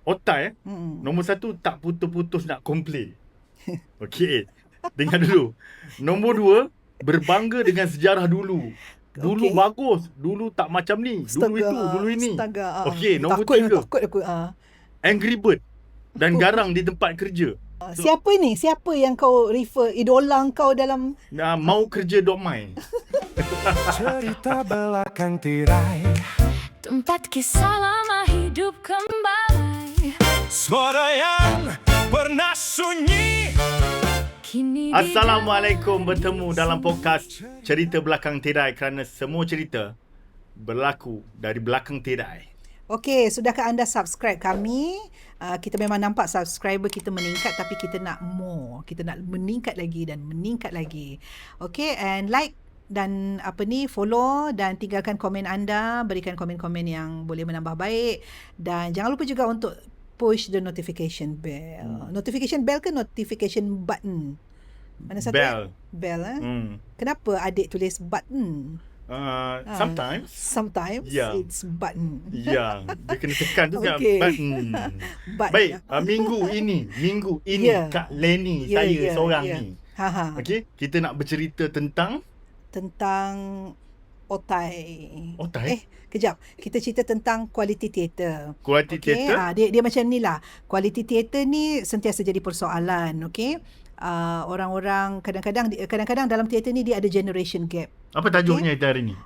Otai, nombor satu, tak putus-putus nak komplain. Okey, dengar dulu. Nombor dua, berbangga dengan sejarah dulu. Dulu bagus, dulu tak macam ni, dulu itu, dulu ini. Okey, nombor tiga, takut aku. angry bird dan garang di tempat kerja. Siapa ni? Siapa yang kau refer? Idola kau dalam... Mau kerja.my. Cerita belakang tirai, tempat kisah lama hidup kembali. suara yang pernah sunyi. Assalamualaikum, bertemu dalam podcast Cerita Belakang Tirai, kerana semua cerita berlaku dari belakang tirai. Okey, sudahkah anda subscribe kami? Kita memang nampak subscriber kita meningkat, tapi kita nak more. Kita nak meningkat lagi dan meningkat lagi. Okey, and like dan follow dan tinggalkan komen anda, berikan komen-komen yang boleh menambah baik, dan jangan lupa juga untuk push the notification bell. Notification bell ke notification button? Mana satu? Bell. Kenapa adik tulis button? Sometimes it's button. Ya, dia kena tekan tu kan, Okay. button. Baik, minggu ini Kak Leni, saya seorang ni. Okey, kita nak bercerita tentang otai. Otai? Kejap. Kita cerita tentang quality theatre. Quality theatre? Dia macam ni lah. Quality theatre ni sentiasa jadi persoalan. Okey. Orang-orang kadang-kadang dalam teater ni dia ada generation gap. Apa tajuknya hari ni?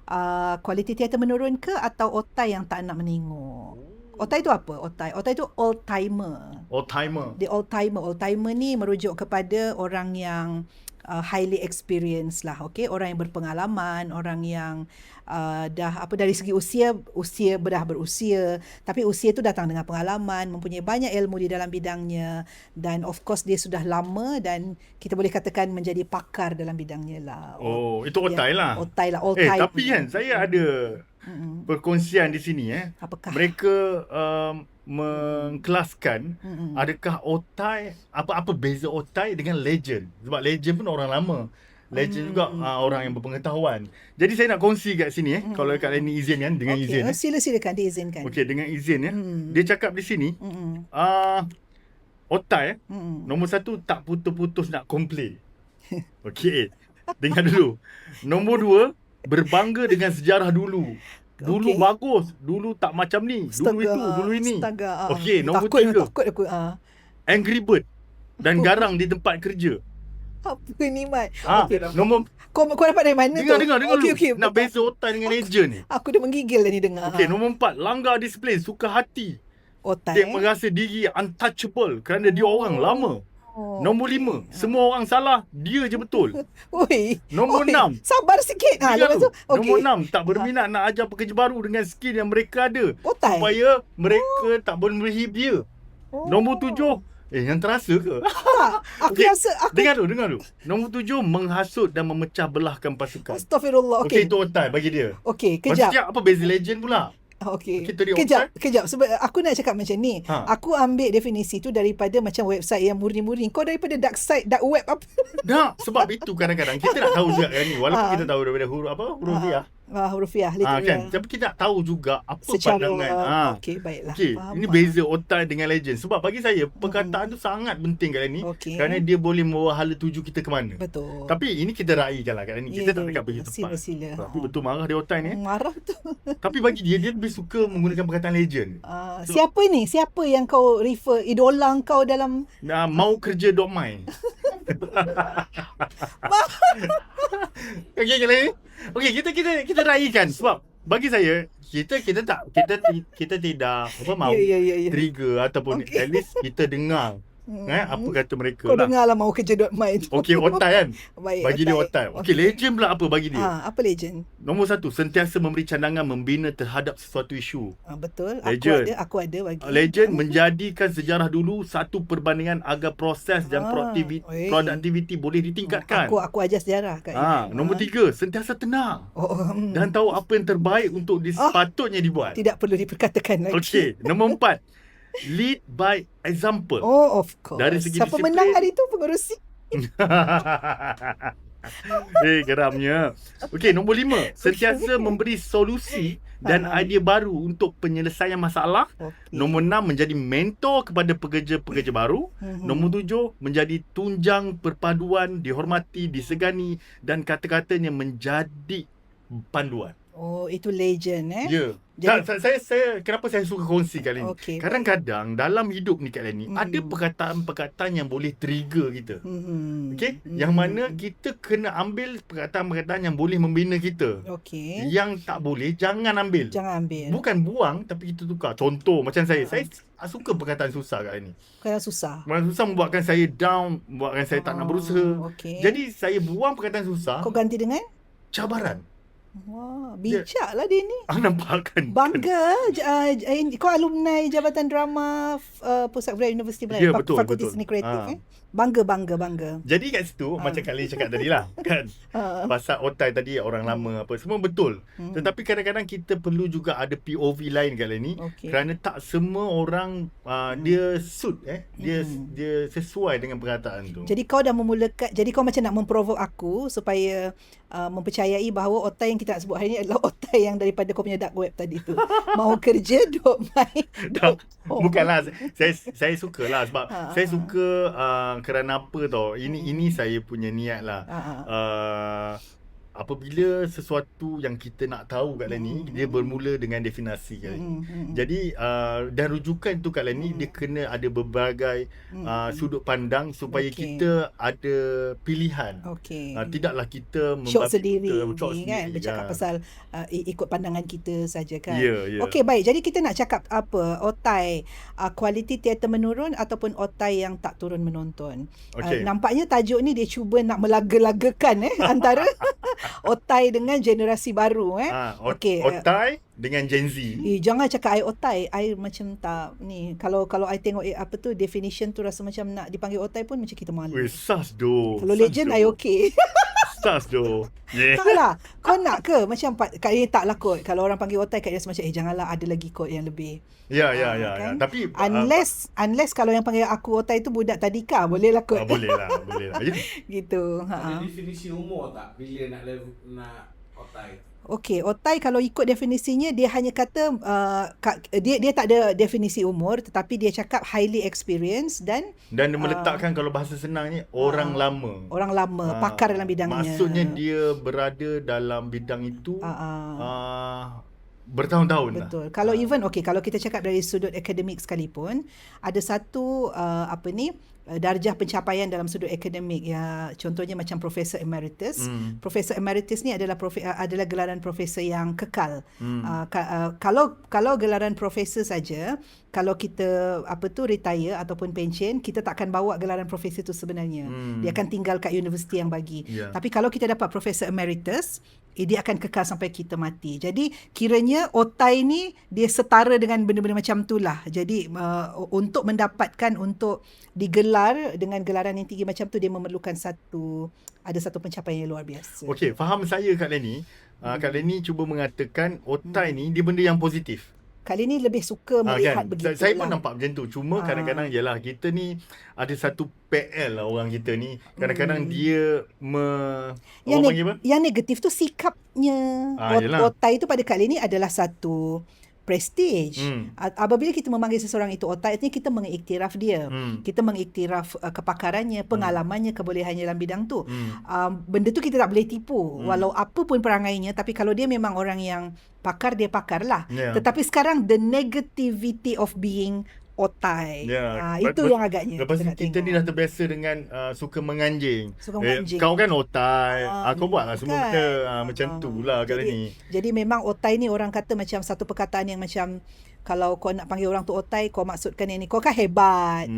Quality theatre menurun ke, atau otai yang tak nak menengok? Otai tu apa? Otai tu old timer. Dia old timer ni merujuk kepada orang yang highly experienced lah, okay? Orang yang berpengalaman, orang yang dari segi usia dah berusia, tapi usia tu datang dengan pengalaman, mempunyai banyak ilmu di dalam bidangnya, dan of course dia sudah lama dan kita boleh katakan menjadi pakar dalam bidangnya lah. Itu otai lah. Otai lah, old timer. Tapi kan saya ada perkongsian di sini. Apakah? Mereka mengkelaskan adakah otai, apa beza otai dengan legend. Sebab legend pun orang lama. Legend juga orang yang berpengetahuan. Jadi saya nak kongsi kat sini kalau Kak Leni izin kan, dengan izin. Silakan diizinkan. Okey, dengan izin Dia cakap di sini otai nombor satu, tak putus-putus nak komplain. Okey, dengar dulu. Nombor dua, berbangga dengan sejarah dulu. Dulu bagus, dulu tak macam ni, dulu itu, dulu ini. Okey, nombor tiga, takut aku. angry bird dan garang di tempat kerja. Apa ni, Mat? Nombor, Kau dapat dari mana tu? dengar dulu. Okey. Nak beza otai dengan legend ni. Aku dah menggigil dah ni dengar. Okey, nombor empat, langgar disiplin, suka hati. Otai. Dia merasa diri untouchable kerana dia orang lama. Nombor 5, semua orang salah, dia je betul. Nombor 6, sabar sikit. Nombor Okey. 6, tak berminat nak ajar pekerja baru dengan skill yang mereka ada, Otai. supaya mereka tak boleh dia. Nombor 7, yang terasa ke? Aku Okey, rasa Dengar dulu. Nombor 7, menghasut dan memecah belahkan pasukan. Astaghfirullah. Okey, itu otai bagi dia. Okey, Maksudnya kejap. apa beza legend pula? Okey. Kita dia Kejap. Sebab aku nak cakap macam ni. Aku ambil definisi tu daripada macam website yang murni-murni. Kau daripada dark web apa? Sebab itu kadang-kadang kita nak tahu juga kan ni. Walaupun kita tahu daripada huruf Hurufiah. kan? Tapi kita nak tahu juga apa Secara, pandangan. okey, baiklah. Okey, ini beza otai dengan legend. Sebab bagi saya perkataan tu sangat penting kali ni. Kerana dia boleh membawa hala tuju kita ke mana. Betul. Tapi ini kita raikan lah kali ni. Kita tak cakap begitu tepat. Sila. Tapi betul marah dia otai ni. Marah tu. Tapi bagi dia lebih suka menggunakan perkataan legend. Siapa ni? Siapa yang kau refer? Idola kau dalam... Mau kerja.my. Okey kali ni. Okey, kita raikan sebab bagi saya kita tidak mahu trigger ataupun at least kita dengar apa kata mereka Kau lah. dengar lah mau kerja.my tu. Okey, otai kan. Baik, bagi dia otai. Okey, legend pula apa bagi dia? Apa legend? Nombor 1, sentiasa memberi cadangan membina terhadap sesuatu isu. Betul. Legend. Aku ada bagi. Legend menjadikan sejarah dulu satu perbandingan agar proses dan produktiviti boleh ditingkatkan. Aku ajar sejarah kat Nombor 3, sentiasa tenang dan tahu apa yang terbaik untuk sepatutnya dibuat. Tidak perlu diperkatakan lagi. Okey, nombor 4, lead by example. Of course. Dari segi siapa disiplin. menang hari tu pengerusi? Geramnya. Okey, nombor 5, sentiasa memberi solusi dan idea baru untuk penyelesaian masalah. Nombor 6, menjadi mentor kepada pekerja-pekerja baru. Nombor 7, menjadi tunjang perpaduan, dihormati, disegani dan kata-katanya menjadi panduan. Oh, itu legend Ya. Jadi- Saya kenapa saya suka kongsi kali ni? Okey. Kadang-kadang dalam hidup ni Kak Leni, ada perkataan-perkataan yang boleh trigger kita. Okey? Yang mana kita kena ambil perkataan-perkataan yang boleh membina kita. Okey. Yang tak boleh, jangan ambil. Jangan ambil. Bukan buang, tapi kita tukar. Contoh macam saya suka perkataan susah kat ni. Kerana susah. Perkataan susah membuatkan saya down, membuatkan saya tak nak berusaha. Okey. Jadi saya buang perkataan susah, Kau ganti dengan? cabaran. Wah, bijaklah dia ni. Nampak kan? Bangga. Kau alumni Jabatan Drama Pusat Budaya Universiti Melayu. Ya, betul, Fakulti betul. Seni Kreatif. Ha. Bangga. Jadi kat situ macam Kak Leni cakap tadi lah kan. Pasal otai tadi orang lama apa semua betul. Tetapi kadang-kadang kita perlu juga ada POV lain Kak Leni. Okey. Kerana tak semua orang dia suit dia sesuai dengan perkataan tu. Jadi kau dah memulakan, jadi kau macam nak memprovok aku supaya mempercayai bahawa otai yang kita nak sebut hari ni adalah otai yang daripada kau punya dark web tadi tu. Mau kerja, duk main. Bukanlah saya sukalah sebab saya suka kerana apa tau. Ini saya punya niat lah. Apabila sesuatu yang kita nak tahu kat Leni, dia bermula dengan definisi Kak Leni. Jadi dan rujukan tu Kak Leni, dia kena ada berbagai sudut pandang supaya kita ada pilihan. Okey. Tidaklah kita Shot sendiri shot ni kan, bercakap pasal ikut pandangan kita saja kan. Ya. Okey, baik. Jadi kita nak cakap apa? Otai kualiti teater menurun ataupun otai yang tak turun menonton. Okey. Nampaknya tajuk ni dia cuba nak melaga-lagakan antara otai dengan generasi baru Okey. Otai dengan Gen Z. Jangan cakap I otai. I macam tak ni. Kalau I tengok apa tu definition tu rasa macam nak dipanggil otai pun macam kita malu. Weh, sas doh. Kalau legend I okey. Sas doh. Yeah. Taklah. Kau nak ke macam kat ni taklah kot. Kalau orang panggil otai kat dia macam janganlah, ada lagi kot yang lebih. Ya. Kan? Tapi unless kalau yang panggil aku otai tu budak tadika, boleh lah kot. boleh lah. Ya. Gitu. Ada definisi umur tak bila nak otai? Okey, otai kalau ikut definisinya dia hanya kata dia tak ada definisi umur, tetapi dia cakap highly experienced dan dia meletakkan kalau bahasa senang ni orang lama. Orang lama, pakar dalam bidangnya. Maksudnya dia berada dalam bidang itu bertahun-tahun lah. Betul. Kalau even kalau kita cakap dari sudut akademik sekalipun, ada satu darjah pencapaian dalam sudut akademik ya, contohnya macam Profesor Emeritus. Profesor Emeritus ni adalah gelaran profesor yang kekal. Kalau gelaran profesor saja, kalau kita retire ataupun pension, kita takkan bawa gelaran profesor tu sebenarnya. Dia akan tinggal kat universiti yang bagi. Tapi kalau kita dapat Profesor Emeritus, dia akan kekal sampai kita mati. Jadi kiranya otai ni dia setara dengan benda-benda macam itulah. Jadi untuk digelar dengan gelaran yang tinggi macam tu, dia memerlukan satu pencapaian yang luar biasa. Okey, faham saya Kak Leni. Kak Leni cuba mengatakan otai ni dia benda yang positif. Kali ni lebih suka melihat begitu. Saya pun nampak macam tu. Cuma kadang-kadang yalah, kita ni ada satu PL lah orang kita ni. Kadang-kadang dia yang negatif tu sikapnya. Otai tu pada kali ni adalah satu prestige. Apabila kita memanggil seseorang itu otai, artinya kita mengiktiraf dia. Kita mengiktiraf kepakarannya, pengalamannya, kebolehannya dalam bidang tu. Benda tu kita tak boleh tipu. Walau apa pun perangainya, tapi kalau dia memang orang yang pakar, dia pakar lah. Tetapi sekarang the negativity of being otai. Itu yang agaknya. Lepas kita ni dah terbiasa dengan suka menganjing. Menganjing. Kau kan otai. Kau buatlah semua benda macam tu lah kali ni. Jadi memang otai ni orang kata macam satu perkataan yang macam kalau kau nak panggil orang tu otai, kau maksudkan yang ni. Kau kan hebat.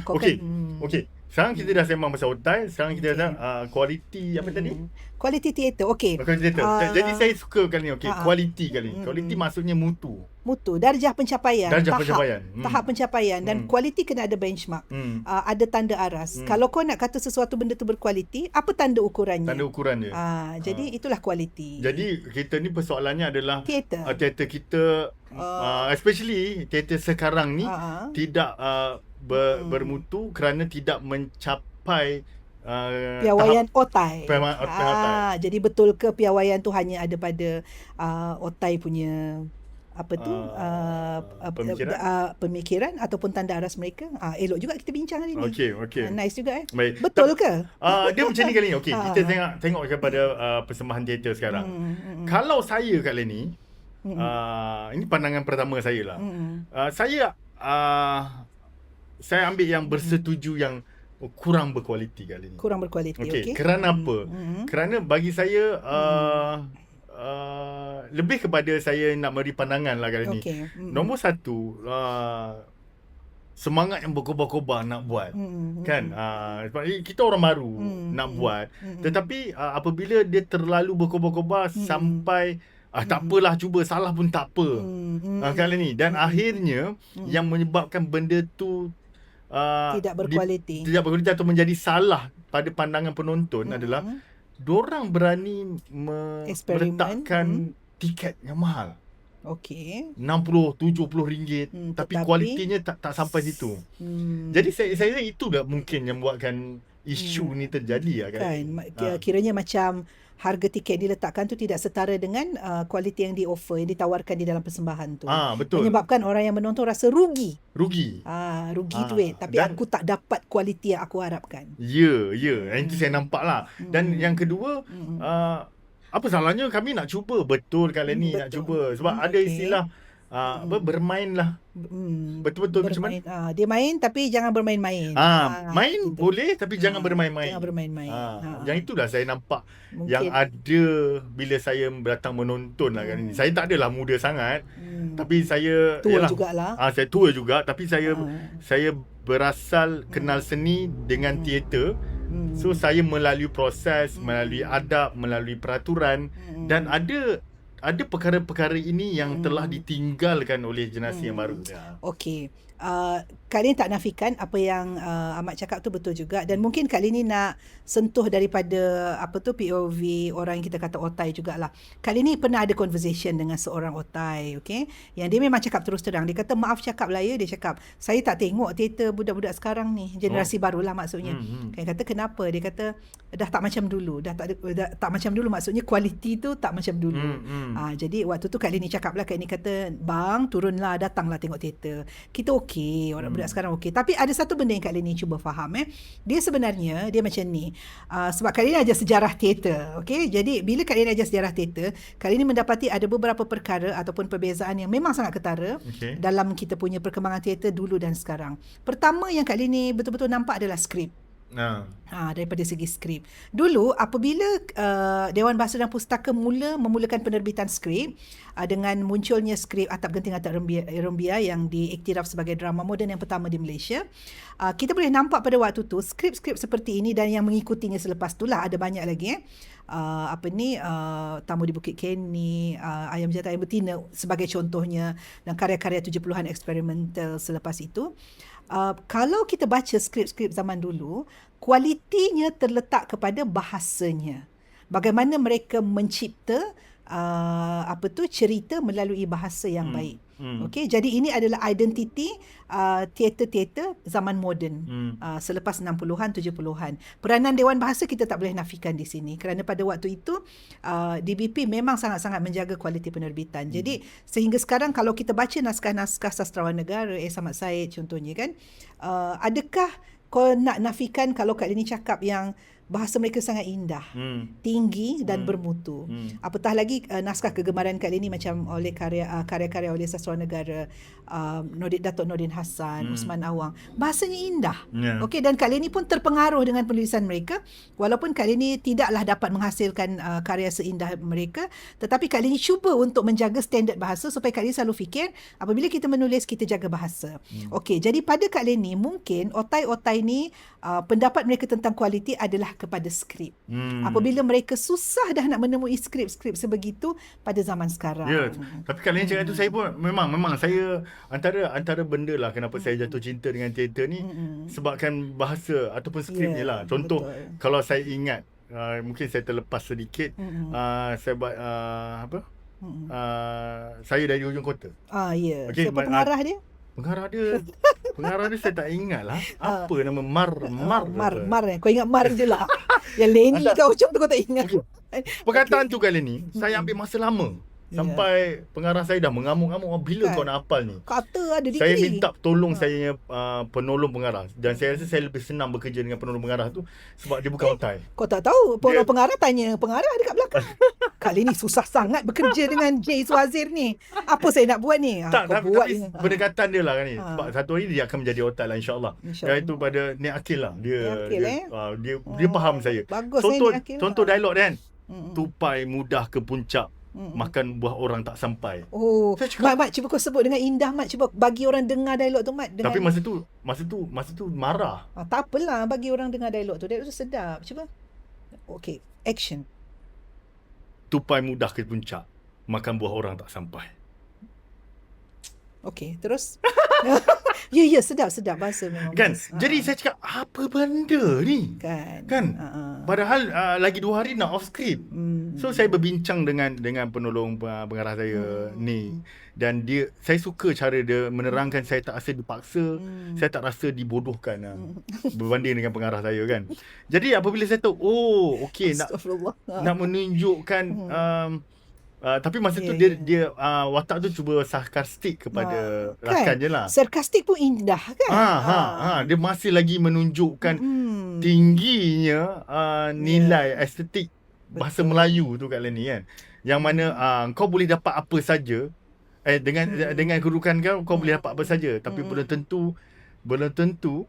Okey. Sekarang kita dah sembang pasal otai. Sekarang kita dah kualiti apa tadi? Kualiti teater. Okey. Kualiti teater. Jadi saya suka kali ni. Okey, kualiti kali ni. Kualiti maksudnya mutu. Darjah pencapaian. Tahap pencapaian. Dan kualiti kena ada benchmark. Ada tanda aras. Kalau kau nak kata sesuatu benda tu berkualiti, apa tanda ukurannya? Tanda ukuran dia. Jadi itulah kualiti. Jadi kita ni persoalannya adalah teater kita, especially teater sekarang ni tidak bermutu kerana tidak mencapai Piawaian otai. Otai. Jadi betul ke piawaian tu hanya ada pada otai punya pemikiran ataupun tanda aras mereka? Elok juga kita bincang hari ni. Okey. Nice juga Baik. Betul ke? Dia macam ni kali ni. Okey, kita tengok kepada persembahan teater sekarang. Kalau saya kali ni, ini pandangan pertama saya lah. Saya ambil yang bersetuju yang kurang berkualiti kali ni. Kurang berkualiti, okey. Kerana apa? Kerana bagi saya lebih kepada saya nak beri pandangan lah kali ni. Nombor satu, semangat yang berkobar-kobar nak buat. Kan? Sebab kita orang baru nak buat. Tetapi apabila dia terlalu berkobar-kobar sampai tak apalah, cuba salah pun tak apa. Kali ni. Dan akhirnya yang menyebabkan benda tu tidak berkualiti. Tidak berkualiti atau menjadi salah pada pandangan penonton adalah dorang berani meletakkan tiket yang mahal. Okey. 60-70 ringgit, tapi kualitinya tak sampai situ. Jadi saya itulah mungkin yang buatkan isu ni terjadi kan. Kiranya macam harga tiket diletakkan tu tidak setara dengan kualiti yang di-offer, yang ditawarkan di dalam persembahan tu. Betul. Menyebabkan orang yang menonton rasa rugi. Rugi Duit. Tapi aku tak dapat kualiti yang aku harapkan. Ya. Itu saya nampak lah. Dan yang kedua, apa salahnya kami nak cuba. Betul kali ni nak cuba. Sebab ada istilah bermain lah. Betul-betul macam mana? Dia main tapi jangan bermain-main. Main gitu. Boleh tapi jangan bermain-main. Jangan bermain-main. Yang itulah saya nampak mungkin yang ada bila saya datang menonton lah kali ni. Saya tak adalah muda sangat. Tapi saya tua jugalah. Saya tua juga tapi saya berasal kenal seni dengan teater. So saya melalui proses, melalui adab, melalui peraturan dan ada perkara-perkara ini yang telah ditinggalkan oleh generasi yang baru. Okey. Kali ni tak nafikan apa yang Ahmad cakap tu betul juga, dan mungkin kali ni nak sentuh daripada POV orang yang kita kata otai jugalah. Kali ni pernah ada conversation dengan seorang otai, okey, yang dia memang cakap terus terang. Dia kata maaf cakap lah ya, dia cakap saya tak tengok teater budak-budak sekarang ni, generasi barulah maksudnya. Dia kata kenapa? Dia kata dah tak macam dulu, dah tak macam dulu, maksudnya kualiti tu tak macam dulu. Jadi waktu tu Kak Lini cakap lah, Kak Lini kata bang turunlah, datanglah tengok teater. Kita okey, orang budak sekarang okey. Tapi ada satu benda yang Kak Lini cuba faham. Dia sebenarnya dia macam ni. Sebab Kak Lini ajar sejarah teater, okey. Jadi bila Kak Lini ajar sejarah teater, Kak Lini mendapati ada beberapa perkara ataupun perbezaan yang memang sangat ketara dalam kita punya perkembangan teater dulu dan sekarang. Pertama yang Kak Lini betul-betul nampak adalah skrip. Daripada segi skrip. Dulu apabila Dewan Bahasa dan Pustaka memulakan penerbitan skrip dengan munculnya skrip Atap Genting Atap Rumbia yang diiktiraf sebagai drama moden yang pertama di Malaysia, kita boleh nampak pada waktu tu skrip-skrip seperti ini dan yang mengikutinya selepas itulah ada banyak lagi Tamu di Bukit Kenny, Ayam Jantan Ayam Betina sebagai contohnya, dan karya-karya 70-an eksperimental selepas itu. Kalau kita baca skrip-skrip zaman dulu, kualitinya terletak kepada bahasanya. Bagaimana mereka mencipta cerita melalui bahasa yang baik. Okey, jadi ini adalah identiti teater-teater zaman moden selepas 60-an 70-an. Peranan Dewan Bahasa kita tak boleh nafikan di sini kerana pada waktu itu DBP memang sangat-sangat menjaga kualiti penerbitan. Jadi sehingga sekarang kalau kita baca naskah-naskah sastrawan negara Samad Said contohnya kan, adakah kau nak nafikan kalau Kak Lini cakap yang bahasa mereka sangat indah, tinggi dan bermutu. Apatah lagi naskah kegemaran Kak Lini macam oleh karya-karya oleh sastrawan negara Datuk Nordin Hassan, Usman Awang. Bahasanya indah. Okey, dan Kak Lini pun terpengaruh dengan penulisan mereka walaupun Kak Lini tidaklah dapat menghasilkan karya seindah mereka, tetapi Kak Lini cuba untuk menjaga standard bahasa supaya Kak Lini selalu fikir apabila kita menulis kita jaga bahasa. Okey, jadi pada Kak Lini mungkin otai-otai ni pendapat mereka tentang kualiti adalah kepada skrip. Apabila mereka susah dah nak menemui skrip-skrip sebegitu pada zaman sekarang. Ya, tapi kalau yang cakap tu saya pun memang saya antara benda lah kenapa saya jatuh cinta dengan teater ni sebabkan bahasa ataupun skripnya lah. Contoh kalau saya ingat mungkin saya terlepas sedikit saya buat saya dari hujung kota. Okay, siapa pengarah dia? Pengarah dia Pengarah dia saya tak ingat lah. Apa nama Mar Mar. Kau ingat Mar je lah. Yang Lenny kau macam tu kau tak ingat. Perkataan tu kali ni saya ambil masa lama. Sampai pengarah saya dah mengamuk-ngamuk, bila kau nak hafal ni? Kata ada degree. Saya minta tolong saya penolong pengarah. Dan saya rasa saya lebih senang bekerja dengan penolong pengarah tu sebab dia bukan otai. Kau tak tahu pengarah tanya pengarah dekat belakang. Kali ni susah sangat bekerja dengan Jay Suazir ni. Apa saya nak buat ni? Tapi pendekatan dia lah kan ni. Sebab satu hari dia akan menjadi otai lah, insyaAllah. Iaitu pada Nik Akil lah. Dia faham saya. Bagus contoh dialog dia kan. Tupai mudah ke puncak, makan buah orang tak sampai. Oh, Mat, cuba kau sebut dengan indah, Mat. Cuba bagi orang dengar dialog tu, Mat. Tapi masa tu marah. Tak apalah, bagi orang dengar dialog tu. Dialog tu sedap. Cuba. Okay, action. Tupai mudah ke puncak, makan buah orang tak sampai. Okay, terus. Ya, sedap bahasa memang. Kan? Jadi saya cakap, apa benda ni? Kan? Padahal lagi 2 hari nak off script. So saya berbincang dengan penolong pengarah saya ni, dan saya suka cara dia menerangkan. Saya tak rasa dipaksa, saya tak rasa dibodohkan berbanding dengan pengarah saya kan. Jadi apabila saya tahu, okey, nak menunjukkan tapi masa tu dia watak tu cuba sarkastik kepada rakan je lah. Sarkastik pun indah kan. Dia masih lagi menunjukkan tingginya nilai estetik bahasa Melayu tu kat Lenny kan. Yang mana kau boleh dapat apa saja dengan kedudukan kau boleh dapat apa saja, tapi belum tentu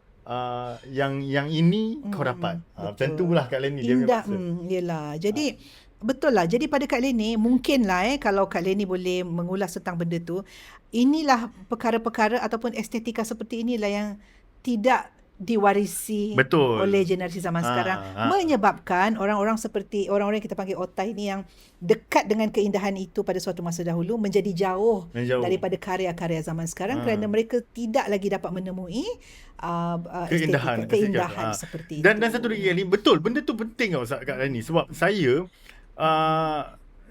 yang ini kau dapat. Macam itulah kat Lenny dia indah. Yalah. Jadi betul lah. Jadi pada Kak Lenny, mungkinlah kalau Kak Lenny boleh mengulas tentang benda tu, inilah perkara-perkara ataupun estetika seperti inilah yang tidak diwarisi oleh generasi zaman sekarang, menyebabkan orang-orang seperti orang-orang yang kita panggil otai ni yang dekat dengan keindahan itu pada suatu masa dahulu menjadi jauh daripada karya-karya zaman sekarang kerana mereka tidak lagi dapat menemui keindahan seperti itu. Dan satu lagi ni, betul, benda tu penting tau Kak Lenny, sebab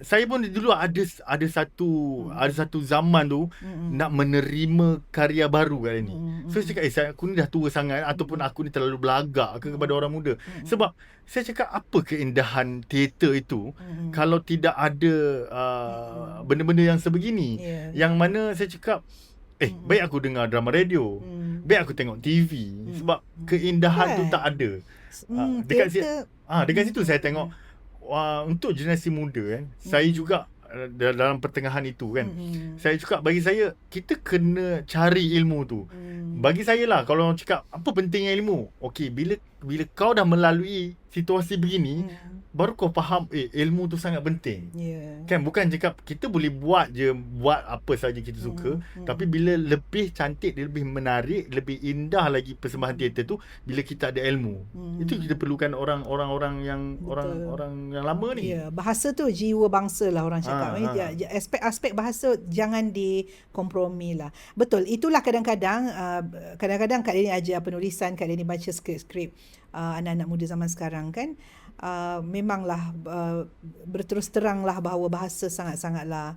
saya pun dulu ada satu zaman tu nak menerima karya baru kat ni. So saya cakap aku ni dah tua sangat ataupun aku ni terlalu belagak ke kepada orang muda. Sebab saya cakap apa keindahan teater itu kalau tidak ada benda-benda yang sebegini. Yang mana saya cakap baik aku dengar drama radio, baik aku tengok TV, sebab keindahan tu tak ada. Dekat situ saya tengok untuk generasi muda kan, saya juga dalam pertengahan itu kan, saya cakap bagi saya kita kena cari ilmu tu. Bagi saya lah, kalau orang cakap apa pentingnya ilmu, okey, bila kau dah melalui situasi begini, baru kau faham ilmu tu sangat penting. Kan, bukan cakap kita boleh buat apa saja kita suka, tapi bila lebih cantik, lebih menarik, lebih indah lagi persembahan teater tu bila kita ada ilmu. Itu kita perlukan orang-orang yang orang yang lama ni. Bahasa tu jiwa bangsa lah orang cakap. Aspek bahasa jangan dikompromi lah. Betul, itulah kadang-kadang Kak Lenny ajar penulisan, Kak Lenny baca skrip anak-anak muda zaman sekarang kan. Memanglah berterus teranglah bahawa bahasa sangat-sangatlah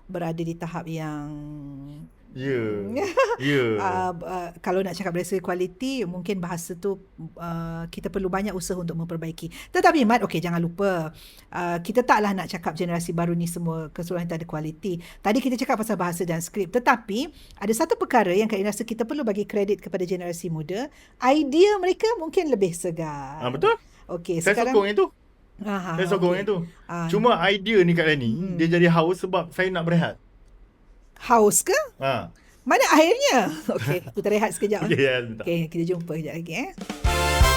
berada di tahap yang kalau nak cakap dari segi kualiti, mungkin bahasa tu kita perlu banyak usaha untuk memperbaiki. Tetapi Mat, jangan lupa kita taklah nak cakap generasi baru ni semua keseluruhan tak ada kualiti. Tadi kita cakap pasal bahasa dan skrip, tetapi ada satu perkara yang rasa kita perlu bagi kredit kepada generasi muda, idea mereka mungkin lebih segar. Betul. Saya sokong itu. Saya sokong itu. Cuma idea ni Kak Lenny, dia jadi haus sebab saya nak berehat. Haus ke? Mana akhirnya? Kita rehat sekejap. Kita jumpa sekejap lagi.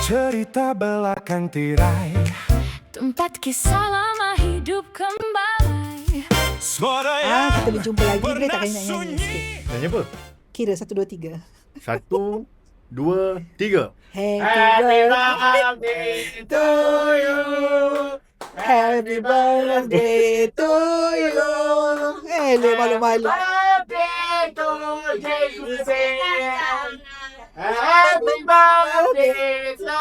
Cerita belakang tirai, tempat kisah lama hidup kembali. suara yang kita berjumpa lagi. Boleh tak kena nyanyi sikit? Nyanyi apa? Kira 1, 2, 3. 1, 2, 3. Happy birthday to you. Happy birthday to you. Malu-malu. Happy to you. Happy birthday to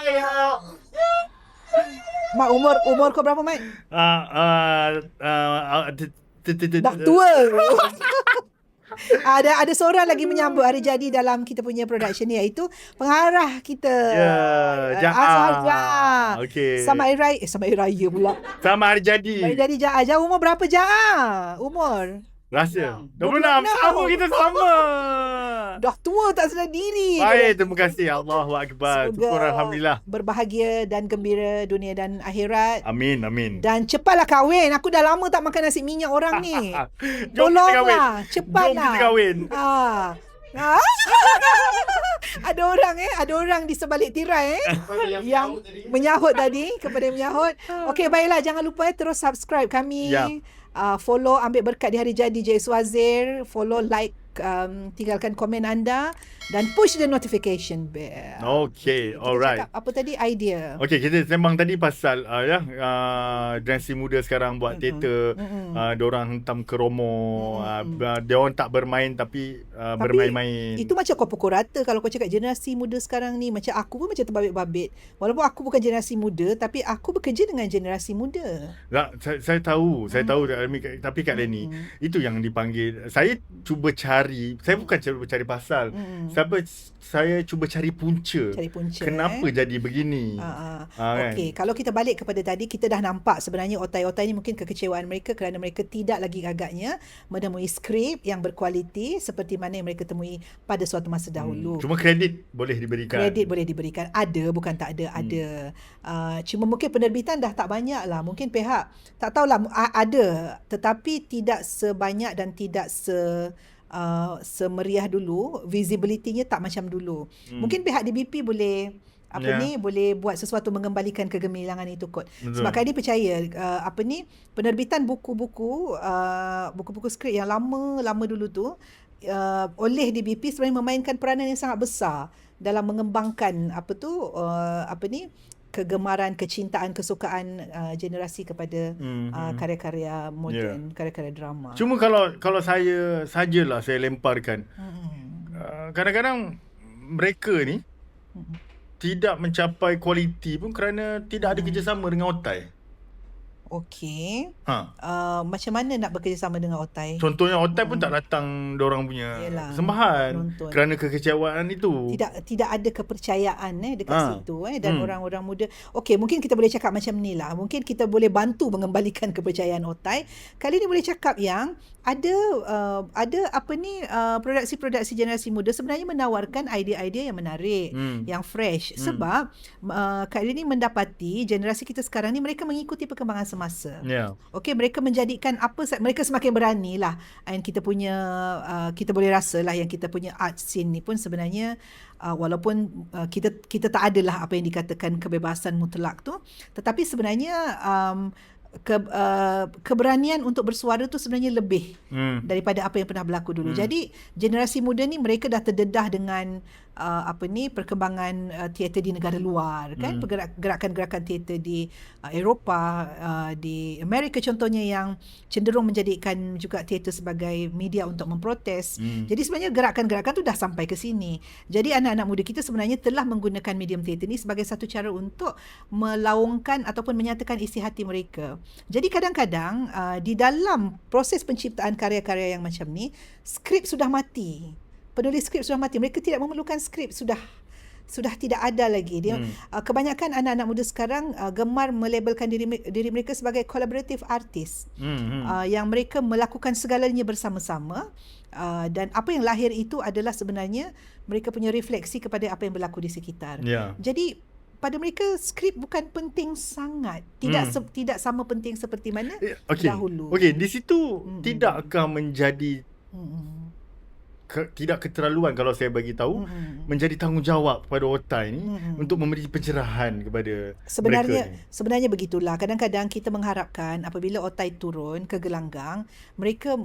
you. Mak, umur kau berapa, Mak? Dah tua. Ada seorang lagi menyambut hari jadi dalam kita punya production ni, iaitu pengarah kita. Jaa. Okey. Selamat Hari Raya pula. Selamat hari jadi. Hari jadi Jaa. Jaa umur berapa Jaa? Umur? Rasa 26. Sama, kita sama. Dah tua tak sedar diri. Baik, terima kasih. Allahu Akbar. Syukur Alhamdulillah. Berbahagia dan gembira dunia dan akhirat. Amin, amin. Dan cepatlah kahwin. Aku dah lama tak makan nasi minyak orang ni. Jom kita kahwin. Cepatlah. Jom kita kahwin. Ada orang di sebalik tirai yang menyahut tadi, kepada yang menyahut. Okey, baiklah, jangan lupa terus subscribe kami. Follow Ambil Berkat di Hari Jadi JS Wazir. Follow, like, tinggalkan komen anda dan push the notification bell. Okay, alright. Apa tadi idea? Okay, kita sembang tadi pasal generasi muda sekarang buat teater. Diorang hentam ke romo. Diorang tak bermain tapi bermain-main. Itu macam kau pukul rata kalau kau cakap generasi muda sekarang ni. Macam aku pun macam terbabit-babit. Walaupun aku bukan generasi muda, tapi aku bekerja dengan generasi muda. Saya tahu. Tapi Kak Leni, itu yang dipanggil. Saya cuba cari. Saya bukan cuba cari pasal. Saya cuba cari punca. Kenapa jadi begini? Okey, kalau kita balik kepada tadi, kita dah nampak sebenarnya otai-otai ni mungkin kekecewaan mereka kerana mereka tidak lagi agaknya menemui skrip yang berkualiti seperti mana yang mereka temui pada suatu masa dahulu. Cuma kredit boleh diberikan. Ada, bukan tak ada. Ada. Cuma mungkin penerbitan dah tak banyak lah. Mungkin pihak tak tahulah, ada, tetapi tidak sebanyak dan tidak semeriah dulu. Visibility-nya tak macam dulu. Mungkin pihak DBP boleh boleh buat sesuatu mengembalikan kegemilangan itu kot. Sebab kali percaya penerbitan buku-buku skrip yang lama dulu tu oleh DBP sebenarnya memainkan peranan yang sangat besar dalam mengembangkan kegemaran, kecintaan, kesukaan generasi kepada karya-karya moden, karya-karya drama. Cuma kalau saya lemparkan, kadang-kadang mereka ni tidak mencapai kualiti pun kerana tidak ada kerjasama dengan otai. Okey. Macam mana nak bekerjasama dengan otai? Contohnya otai pun tak datang diorang punya persembahan kerana kekecewaan itu. Tidak ada kepercayaan dekat situ dan orang-orang muda. Okey, mungkin kita boleh cakap macam ni lah. Mungkin kita boleh bantu mengembalikan kepercayaan otai. Kali ni boleh cakap yang ada produksi-produksi generasi muda sebenarnya menawarkan idea-idea yang menarik, yang fresh. Sebab kali ni mendapati generasi kita sekarang ni mereka mengikuti perkembangan semasa. Okey, mereka menjadikan mereka semakin berani lah. And kita boleh rasa lah yang kita punya art scene ni pun sebenarnya walaupun kita tak adalah apa yang dikatakan kebebasan mutlak tu, tetapi sebenarnya keberanian untuk bersuara tu sebenarnya lebih daripada apa yang pernah berlaku dulu. Jadi generasi muda ni mereka dah terdedah dengan perkembangan teater di negara luar, kan, gerakan-gerakan teater di Eropah, di Amerika contohnya, yang cenderung menjadikan juga teater sebagai media untuk memprotes. Jadi sebenarnya gerakan-gerakan tu dah sampai ke sini. Jadi anak-anak muda kita sebenarnya telah menggunakan medium teater ni sebagai satu cara untuk melaungkan ataupun menyatakan isi hati mereka. Jadi kadang-kadang di dalam proses penciptaan karya-karya yang macam ni, skrip sudah mati. Penulis skrip sudah mati. Mereka tidak memerlukan skrip, sudah tidak ada lagi. Kebanyakan anak-anak muda sekarang gemar melabelkan diri mereka sebagai collaborative artist. Yang mereka melakukan segalanya bersama-sama, dan apa yang lahir itu adalah sebenarnya mereka punya refleksi kepada apa yang berlaku di sekitar. Jadi pada mereka skrip bukan penting sangat. Tidak sama penting seperti mana dahulu. Okey, di situ tidakkah menjadi tidak keterlaluan kalau saya bagi tahu menjadi tanggungjawab kepada otai ni untuk memberi pencerahan kepada mereka ni? Sebenarnya begitulah. Kadang-kadang kita mengharapkan apabila otai turun ke gelanggang, mereka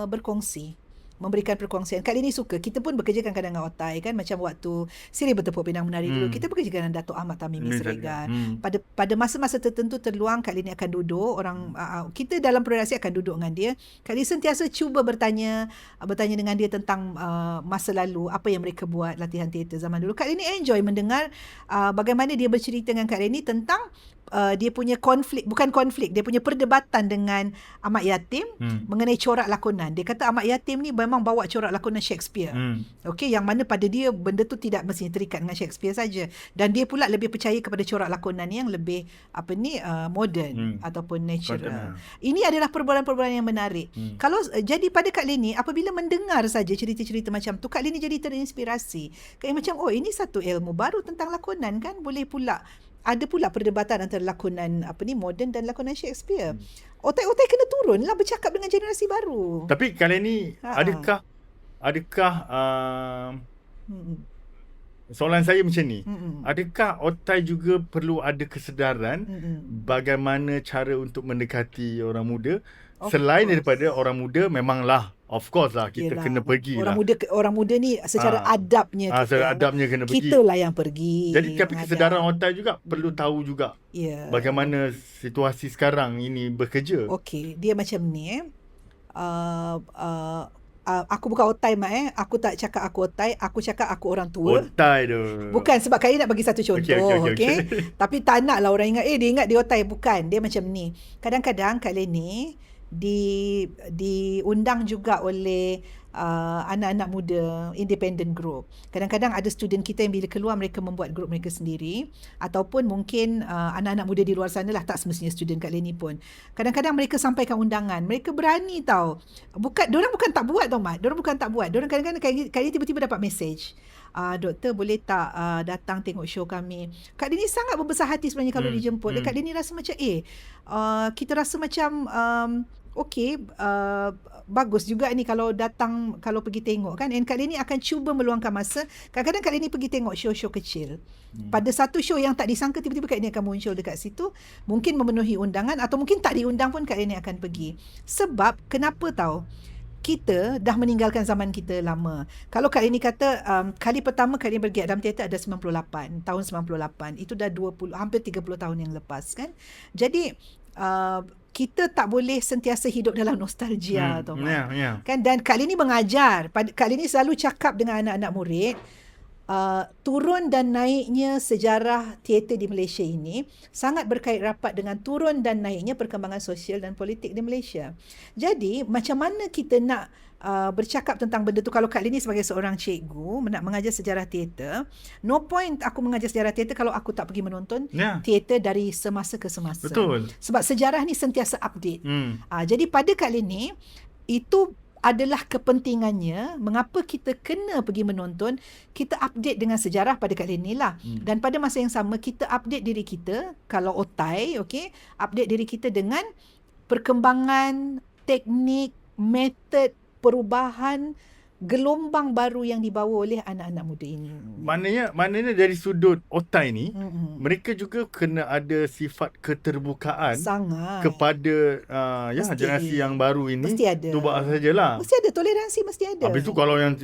berkongsi, memberikan perkongsian. Kali ni suka. Kita pun bekerja kadang-kadang dengan otai, kan, macam waktu Siri Bertepuk Pinang Menari dulu. Kita bekerja dengan Datuk Ahmad Tamimi Siregar. Pada masa-masa tertentu terluang, kali ni akan duduk kita dalam produksi akan duduk dengan dia. Kali sentiasa cuba bertanya dengan dia tentang masa lalu, apa yang mereka buat latihan teater zaman dulu. Kali ni enjoy mendengar bagaimana dia bercerita dengan Kak Leni tentang dia punya dia punya perdebatan dengan Ahmad Yatim mengenai corak lakonan. Dia kata Ahmad Yatim ni memang bawa corak lakonan Shakespeare. Okey, yang mana pada dia benda tu tidak mesti terikat dengan Shakespeare saja, dan dia pula lebih percaya kepada corak lakonan yang lebih moden ataupun natural. Ini adalah perbualan-perbualan yang menarik. Kalau jadi pada Kak Leni, apabila mendengar saja cerita-cerita macam tu, Kak Leni jadi terinspirasi. Kayak macam ini satu ilmu baru tentang lakonan kan, boleh pula ada pula perdebatan antara lakonan moden dan lakonan Shakespeare. Otai-otai kena turun lah bercakap dengan generasi baru. Tapi kali ni adakah soalan saya macam ni, adakah otai juga perlu ada kesedaran bagaimana cara untuk mendekati orang muda? Selain daripada orang muda, memanglah of course lah kita kena pergi orang muda ni secara adabnya kena pergi. Kita lah yang pergi. Jadi tapi kesedaran otai juga perlu tahu juga bagaimana situasi sekarang ini bekerja. Okey, dia macam ni aku bukan otai Mak Aku tak cakap aku otai, aku cakap aku orang tua. Otai tu. Bukan, sebab kali nak bagi satu contoh, okey. Tapi tak naklah orang ingat dia ingat dia otai, bukan. Dia macam ni. Kadang-kadang kali ni diundang juga oleh anak-anak muda independent group. Kadang-kadang ada student kita yang bila keluar mereka membuat group mereka sendiri, ataupun mungkin anak-anak muda di luar sana lah, tak semestinya student kat Leni pun. Kadang-kadang mereka sampaikan undangan, mereka berani tau. Diorang bukan tak buat tau Mat. Diorang bukan tak buat. Diorang kadang-kadang kali tiba-tiba dapat message. Doktor boleh tak datang tengok show kami. Kak Leni sangat berbesar hati sebenarnya kalau dijemput. Kak Leni rasa macam kita rasa macam bagus juga ni kalau datang, kalau pergi tengok kan. And Kak Leni akan cuba meluangkan masa. Kadang-kadang Kak Leni pergi tengok show-show kecil. Pada satu show yang tak disangka, tiba-tiba Kak Leni akan muncul dekat situ. Mungkin memenuhi undangan, atau mungkin tak diundang pun Kak Leni akan pergi. Sebab kenapa tahu? Kita dah meninggalkan zaman kita lama. Kalau Kak Leni kata kali pertama Kak Leni bergiat dalam teater ada 98, tahun 98. Itu dah hampir 30 tahun yang lepas kan. Jadi kita tak boleh sentiasa hidup dalam nostalgia kan. Dan Kak Leni mengajar, Kak Leni selalu cakap dengan anak-anak murid, turun dan naiknya sejarah teater di Malaysia ini sangat berkait rapat dengan turun dan naiknya perkembangan sosial dan politik di Malaysia. Jadi macam mana kita nak bercakap tentang benda tu kalau Kak Leni sebagai seorang cikgu nak mengajar sejarah teater? No point aku mengajar sejarah teater kalau aku tak pergi menonton teater dari semasa ke semasa. Betul. Sebab sejarah ni sentiasa update. Jadi pada Kak Leni itu adalah kepentingannya, mengapa kita kena pergi menonton, kita update dengan sejarah pada Kak Leni lah. Dan pada masa yang sama kita update diri kita, kalau otai, update diri kita dengan perkembangan teknik, metod, perubahan, gelombang baru yang dibawa oleh anak-anak muda ini. Maknanya dari sudut otai ni, mereka juga kena ada sifat keterbukaan sangat kepada generasi yang baru ini. Mesti ada. Tu buat sajalah. Mesti ada, toleransi mesti ada. Habis tu kalau yang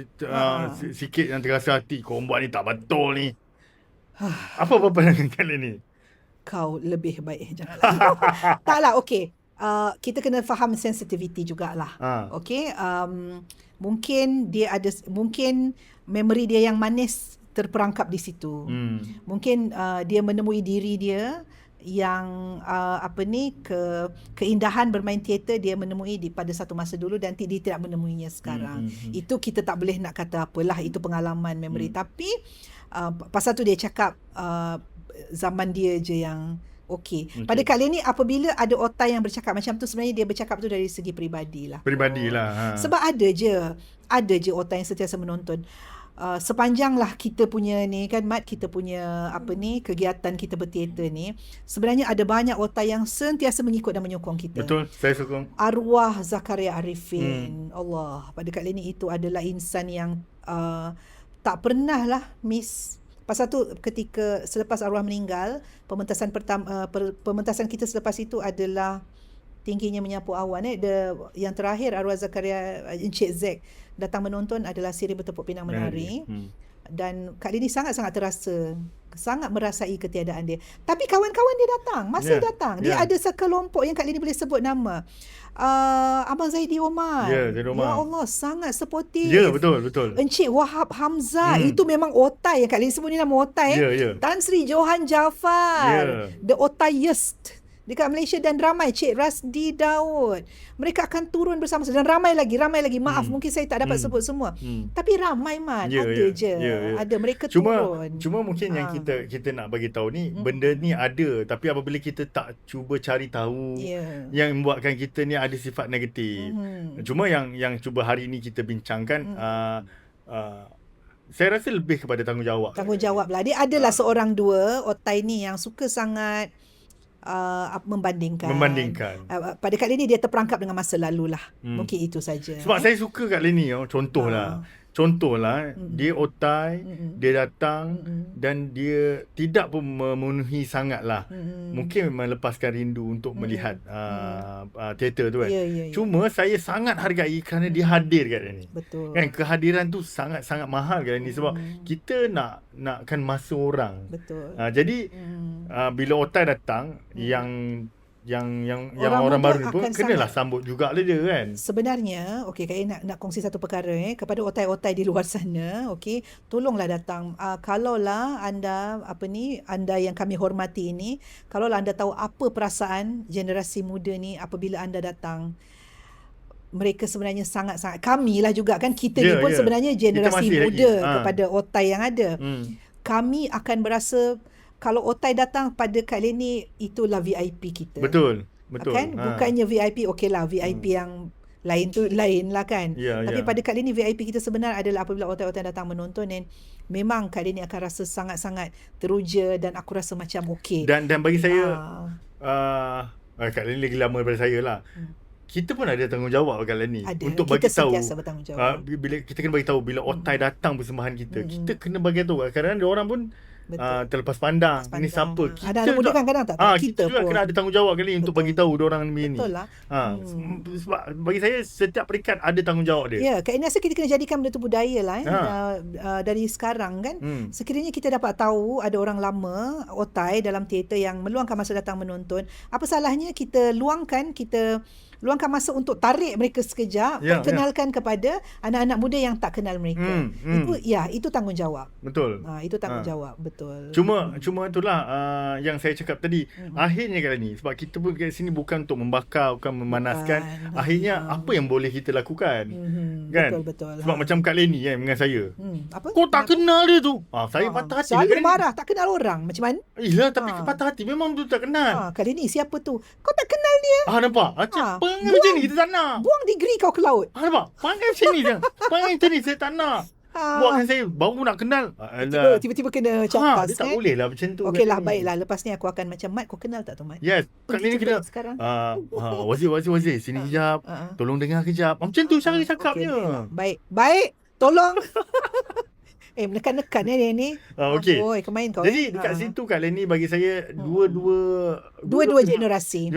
sikit yang terasa hati, kau buat ni tak betul ni. Apa pandangan kalian ni? Kau lebih baik jangan. Taklah, okey. Kita kena faham sensitivity jugalah. Okey. Mungkin memori dia yang manis terperangkap di situ. Mungkin dia menemui diri dia yang keindahan bermain teater dia menemui pada satu masa dulu dan dia tidak menemuinya sekarang. Itu kita tak boleh nak kata apalah, itu pengalaman memori. Tapi pasal tu dia cakap zaman dia je yang okey. Pada kali ni apabila ada otai yang bercakap macam tu, sebenarnya dia bercakap tu dari segi peribadi lah. Sebab ada je otai yang sentiasa menonton. Sepanjanglah kita punya ni kan Mat, kita punya kegiatan kita berteater ni, sebenarnya ada banyak otai yang sentiasa mengikut dan menyokong kita. Betul, saya sokong. Arwah Zakaria Arifin. Allah, pada kali ni itu adalah insan yang tak pernah lah miss. Pasal tu ketika selepas arwah meninggal, pementasan kita selepas itu adalah Tingginya Menyapu Awan. Yang terakhir arwah Zakaria, Encik Zack datang menonton adalah Siri Bertepuk Pinang Menari. Dan Kak Lini sangat-sangat terasa, sangat merasai ketiadaan dia. Tapi kawan-kawan dia datang, masih datang. Dia ada sekelompok yang Kak Lini boleh sebut nama. Abang Zaidi Omar. Zaidi Omar. Ya Allah, sangat supportive. Ya, betul. Encik Wahab Hamzah. Itu memang otai yang Kak Lini sebut ni nama otai. Tan Sri Johan Jaafar. The otaiest dekat Malaysia, dan ramai Cik Rasdi Daud. Mereka akan turun bersama-sama, dan ramai lagi. Maaf, mungkin saya tak dapat sebut semua. Tapi ramai ada mereka turun. Cuma mungkin yang kita nak bagi tahu ni, benda ni ada, tapi apabila kita tak cuba cari tahu, yang membuatkan kita ni ada sifat negatif. Cuma yang cuba hari ni kita bincangkan, saya rasa lebih kepada tanggungjawab. Tanggungjawab lah. Dia adalah seorang dua otai ni yang suka sangat membandingkan. Pada kali ni dia terperangkap dengan masa lalu lah. Mungkin itu saja. Sebab saya suka kat Lini, contohlah dia otai, dia datang dan dia tidak pun memenuhi sangat lah. Mungkin melepaskan rindu untuk melihat teater tu kan. Cuma saya sangat hargai kerana dia hadir kat Lini. Betul. Kan kehadiran tu sangat-sangat mahal kat Lini, sebab kita nakkan masa orang. Betul. Jadi bila otai datang, yang orang baru ni pun kenalah sambut jugalah dia kan. Sebenarnya, okey, Kak nak kongsi satu perkara kepada otai-otai di luar sana, okey, tolonglah datang. Kalaulah anda anda yang kami hormati ini, kalaulah anda tahu apa perasaan generasi muda ni apabila anda datang. Mereka sebenarnya sangat-sangat, kamilah juga kan, kita ni pun sebenarnya generasi muda kepada otai yang ada. Kami akan berasa kalau otai datang pada kali ni, itulah VIP kita. Betul. Kan? Bukannya VIP, okeylah VIP yang lain tu lain lah kan. Tapi pada kali ni VIP kita sebenar adalah apabila otai-otai datang menonton, dan memang kali ni akan rasa sangat-sangat teruja, dan aku rasa macam okey. Dan bagi saya, kali ni lagi lama daripada saya lah. Kita pun ada tanggungjawab kali ni untuk bagi tahu. Kita sentiasa bertanggungjawab. Bila kita kena bagi tahu bila otai datang persembahan kita, kita kena bagi tahu. Kadang-kadang orang pun terlepas pandang. Ini siapa? Ada muda kan kadang tak tahu. Kita juga kena ada tanggungjawab kali untuk bagi tahu diorang ni. Betul lah. Sebab bagi saya setiap peringkat ada tanggungjawab dia. Ya, Kak Ina rasa kita kena jadikan benda tu budaya lah dari sekarang kan. Sekiranya kita dapat tahu ada orang lama otai dalam teater yang meluangkan masa datang menonton, apa salahnya kita luangkan luangkan masa untuk tarik mereka sekejap, perkenalkan kepada anak-anak muda yang tak kenal mereka. Itu tanggungjawab. Betul. Itu tanggungjawab, betul. Cuma itulah yang saya cakap tadi. Akhirnya kali ni, sebab kita pun kat sini bukan untuk membakar, bukan memanaskan. Akhirnya apa yang boleh kita lakukan? Kan? Betul. Sebab macam Kak Leni kan dengan saya. Apa? Kau tak kenal dia tu. Saya patah hati. Selalu marah, tak kenal orang. Macam mana? Iyalah, tapi patah hati. Memang tu tak kenal. Kak Leni siapa tu? Kau tak kenal dia. Nampak? Panggil macam ni, kita tak nak. Buang degree kau ke laut. Nampak? Panggil macam ni je. Panggil macam ni, saya tak nak. Buatkan saya baru nak kenal. Tiba-tiba kena campas. Dia tak boleh lah macam tu. Okeylah, baiklah. Lepas ni aku akan macam, Mat, kau kenal tak tu, Mat? Yes. Kali ni kita sekarang. Wazir, sini kejap. Tolong dengar kejap. Macam tu cara cakapnya. Baik. Tolong. Menekan-nekan dia ni. Okey. Kemain kau. Jadi dekat situ Kak Leni bagi saya dua generasi.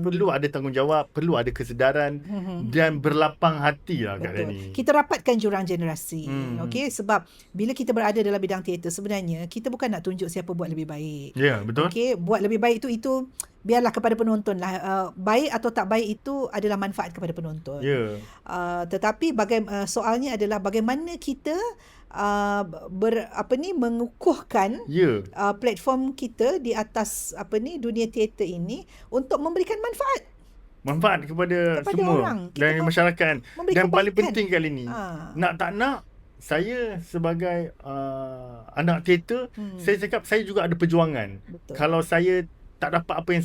Perlu ada tanggungjawab, perlu ada kesedaran dan berlapang hati lah Kak Leni. Kita rapatkan jurang generasi. Okey, sebab bila kita berada dalam bidang teater, sebenarnya kita bukan nak tunjuk siapa buat lebih baik. Ya, betul. Okey, buat lebih baik itu biarlah kepada penonton lah. Baik atau tak baik itu adalah manfaat kepada penonton. Tetapi soalnya adalah bagaimana kita mengukuhkan platform kita di atas dunia teater ini untuk memberikan manfaat kepada semua orang. Dan masyarakat. Dan paling penting kali ni, nak tak nak, saya sebagai anak teater, saya cakap saya juga ada perjuangan. Betul. Kalau saya tak dapat apa yang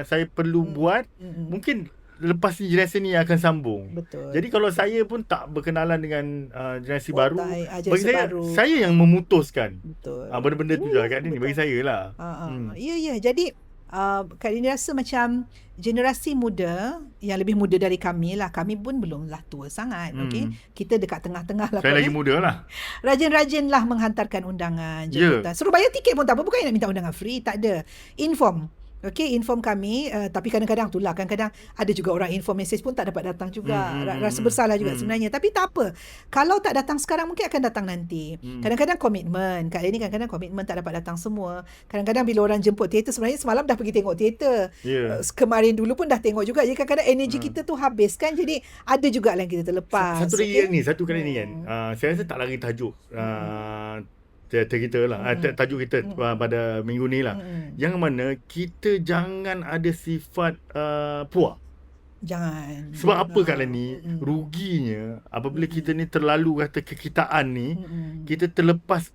saya perlu buat, mungkin lepas ni generasi ni akan sambung. Betul. Jadi kalau saya pun tak berkenalan dengan generasi baru, bagi saya yang memutuskan. Betul. Benda-benda tu je kat ni bagi saya lah. Ya. Jadi Kak Lini rasa macam generasi muda yang lebih muda dari kami lah. Kami pun belumlah tua sangat. Okay? Kita dekat tengah-tengah lah. Saya lagi muda lah. Rajin-rajinlah menghantarkan undangan jemputan. Suruh bayar tiket pun tak apa. Bukan nak minta undangan free. Tak ada. Inform. Okey, inform kami. Tapi kadang-kadang itulah, kadang-kadang ada juga orang inform message pun tak dapat datang juga. Rasa bersalah juga sebenarnya. Tapi tak apa. Kalau tak datang sekarang, mungkin akan datang nanti. Kadang-kadang komitmen. Kak ini kadang-kadang komitmen tak dapat datang semua. Kadang-kadang bila orang jemput teater, sebenarnya semalam dah pergi tengok teater. Kemarin dulu pun dah tengok juga. Jadi kadang-kadang energi kita tu habis kan. Jadi ada juga yang kita terlepas. Satu kali ni kan. Saya rasa tak lari tajuk. Teater kita lah, tajuk kita pada minggu ni lah. Yang mana kita jangan ada sifat puas. Jangan. Sebab apa kat ni, ruginya apabila kita ni terlalu kata kekitaan ni, kita terlepas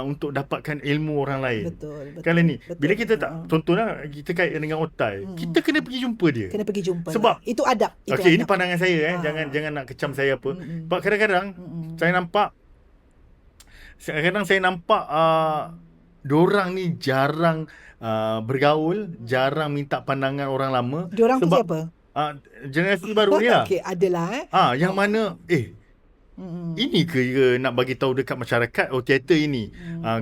untuk dapatkan ilmu orang lain. Betul. Kali ni, bila kita tak, contohnya kita kait dengan otai, kita kena pergi jumpa dia. Kena pergi jumpa. Sebab itu adab. Okey, ini pandangan saya jangan nak kecam saya apa. Sebab kadang-kadang kadang-kadang saya nampak diorang ni jarang bergaul, jarang minta pandangan orang lama. Diorang tu siapa? Generasi baru ni lah. Okey, adalah Yang mana ini ke nak bagi tahu dekat masyarakat, teater ini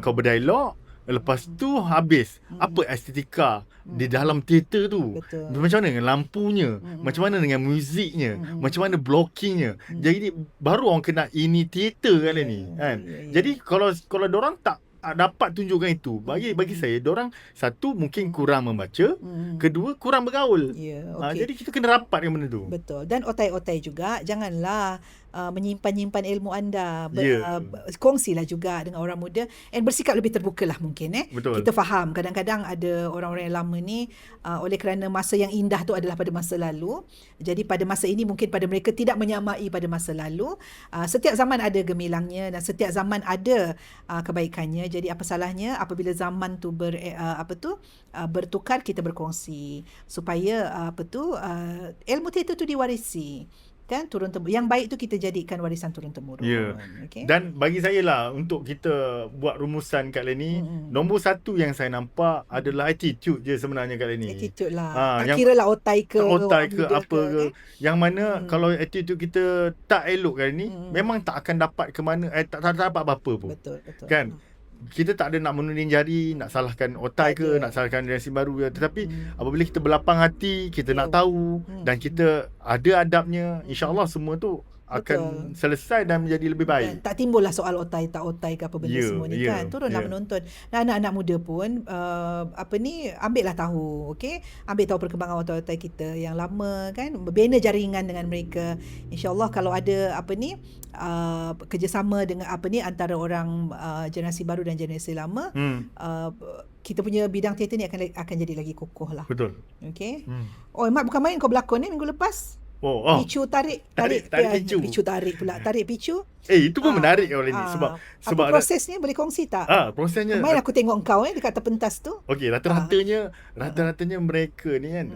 kau berdialog, lepas tu habis. Apa estetika di dalam teater tu? Betul. Macam mana dengan lampunya? Macam mana dengan muziknya? Macam mana blockingnya? Jadi baru orang kenal ini teater kali ni kan. Jadi kalau diorang tak dapat tunjukkan itu, bagi saya diorang satu mungkin kurang membaca, kedua kurang bergaul. Jadi kita kena rapat dengan benda tu. Betul. Dan otai-otai juga, janganlah menyimpan ilmu anda. Kongsilah juga dengan orang muda and bersikap lebih terbuka lah mungkin. Betul. Kita faham kadang-kadang ada orang-orang yang lama ni oleh kerana masa yang indah tu adalah pada masa lalu. Jadi pada masa ini mungkin pada mereka tidak menyamai pada masa lalu. Setiap zaman ada gemilangnya dan setiap zaman ada kebaikannya. Jadi apa salahnya apabila zaman tu bertukar, kita berkongsi supaya ilmu teater tu diwarisi. Kan, yang baik tu kita jadikan warisan turun-temurun. Okay? Dan bagi saya lah, untuk kita buat rumusan kat ni, nombor satu yang saya nampak adalah attitude je sebenarnya kat ni. Attitude lah. Tak kira lah otai ke apa ke. Yang mana kalau attitude kita tak elok kat ni, memang tak akan dapat ke mana, tak dapat apa-apa pun. Betul. Kan? Kita tak ada nak menuding jari, nak salahkan otai ke, nak salahkan generasi baru. Tetapi apabila kita berlapang hati, kita nak tahu dan kita ada adabnya, insya-Allah semua tu akan selesai dan menjadi lebih baik. Tak timbullah soal otai tak otai ke apa benda semua ni kan. Turunlah menonton. Dan anak-anak muda pun ambillah tahu, okey? Ambil tahu perkembangan otai-otai kita yang lama kan, berbina jaringan dengan mereka. Insya-Allah kalau ada kerjasama dengan antara orang generasi baru dan generasi lama, kita punya bidang teater ni akan jadi lagi kokoh lah. Betul. Okey. Mat bukan main kau berlakon minggu lepas. Picu tarik picu. Picu tarik pula. Tarik picu. Itu pun menarik kalau ni sebab prosesnya boleh kongsi tak? Prosesnya main aku tengok kau dekat atas pentas tu. Okey, rata-ratanya mereka ni kan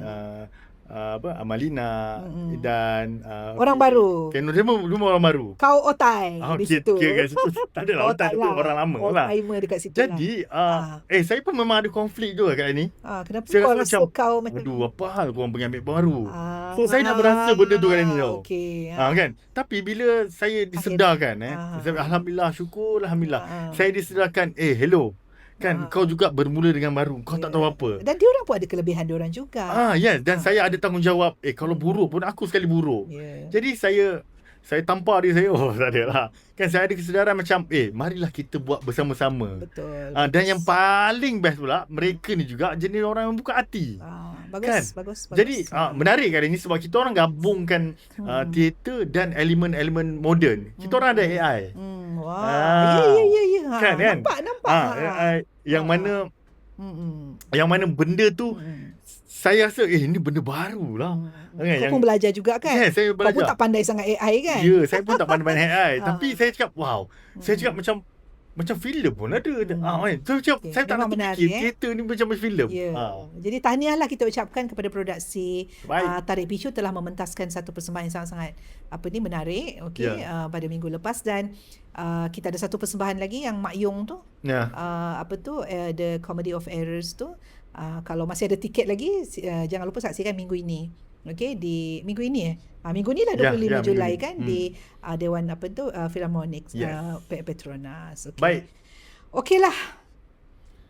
Amalina dan orang baru. Dia orang baru. Kau otai di situ. Kat situ. Tak adalah otai tu orang lama lah. Timer dekat situ. Jadi saya pun memang ada konflik juga kat ni. Kenapa saya kau rasa kau macam apa hal korang pergi ambil baru. So saya dah berasa benda tu kat ni tau. Okey. Kan? Tapi bila saya disedarkan alhamdulillah, syukur alhamdulillah. Saya disedarkan hello. Kan kau juga bermula dengan baru, kau tak tahu apa. Dan diorang pun ada kelebihan diorang juga. Dan saya ada tanggungjawab. Kalau buruk pun aku sekali buruk. Jadi saya tampar diri saya, tak ada lah. Kan saya ada kesedaran macam marilah kita buat bersama-sama. Betul. Dan yang paling best pula, mereka ni juga jenis orang yang buka hati. Bagus. Jadi menarik kali ni sebab kita orang gabungkan teater dan elemen-elemen moden. Kita orang ada AI. Ya. Kan? Nampak. Yang mana benda tu saya rasa ini benda baru lah. Kau pun belajar juga kan? Saya belajar. Kau pun tak pandai sangat AI kan? Ya, saya pun tak pandai AI. Tapi saya cakap wow. Saya cakap macam filem pun ada. Saya tak nak fikir kereta ni macam filem. Jadi tahniahlah kita ucapkan kepada produksi Tarik Picu telah mementaskan satu persembahan yang sangat menarik pada minggu lepas. Dan kita ada satu persembahan lagi yang Mak Yong tu. The Comedy of Errors tu. Kalau masih ada tiket lagi, jangan lupa saksikan minggu ini. Okey, di minggu ini minggu ni lah 25 Julai kan, di Dewan Philharmonic Petronas. Baik. Okeylah.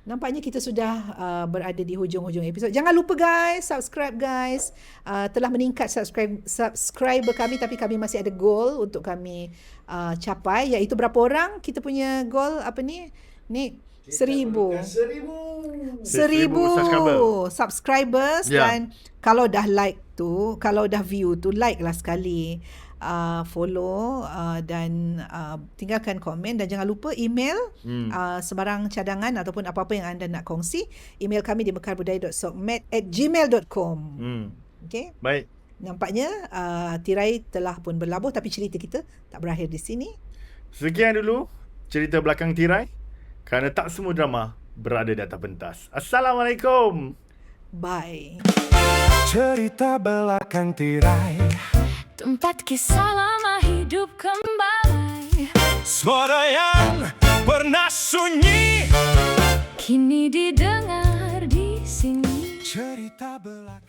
Nampaknya kita sudah berada di hujung-hujung episod. Jangan lupa guys, subscribe guys. Telah meningkat subscriber kami, tapi kami masih ada goal untuk kami capai, iaitu berapa orang kita punya goal apa ni? Ni 1,000 subscribers. Dan kalau dah like tu, kalau dah view tu, like lah sekali, follow dan tinggalkan komen, dan jangan lupa email sebarang cadangan ataupun apa-apa yang anda nak kongsi. Email kami di mekarbudaya.sokmed@gmail.com. Okay? Baik. Nampaknya tirai telah pun berlabuh, tapi cerita kita tak berakhir di sini. Sekian dulu cerita belakang tirai, kerana tak semua drama berada di atas pentas. Assalamualaikum. Bye. Cerita belakang tirai, Tempat kisah lama hidup kembali, suara yang pernah sunyi, kini didengar di sini. cerita belakang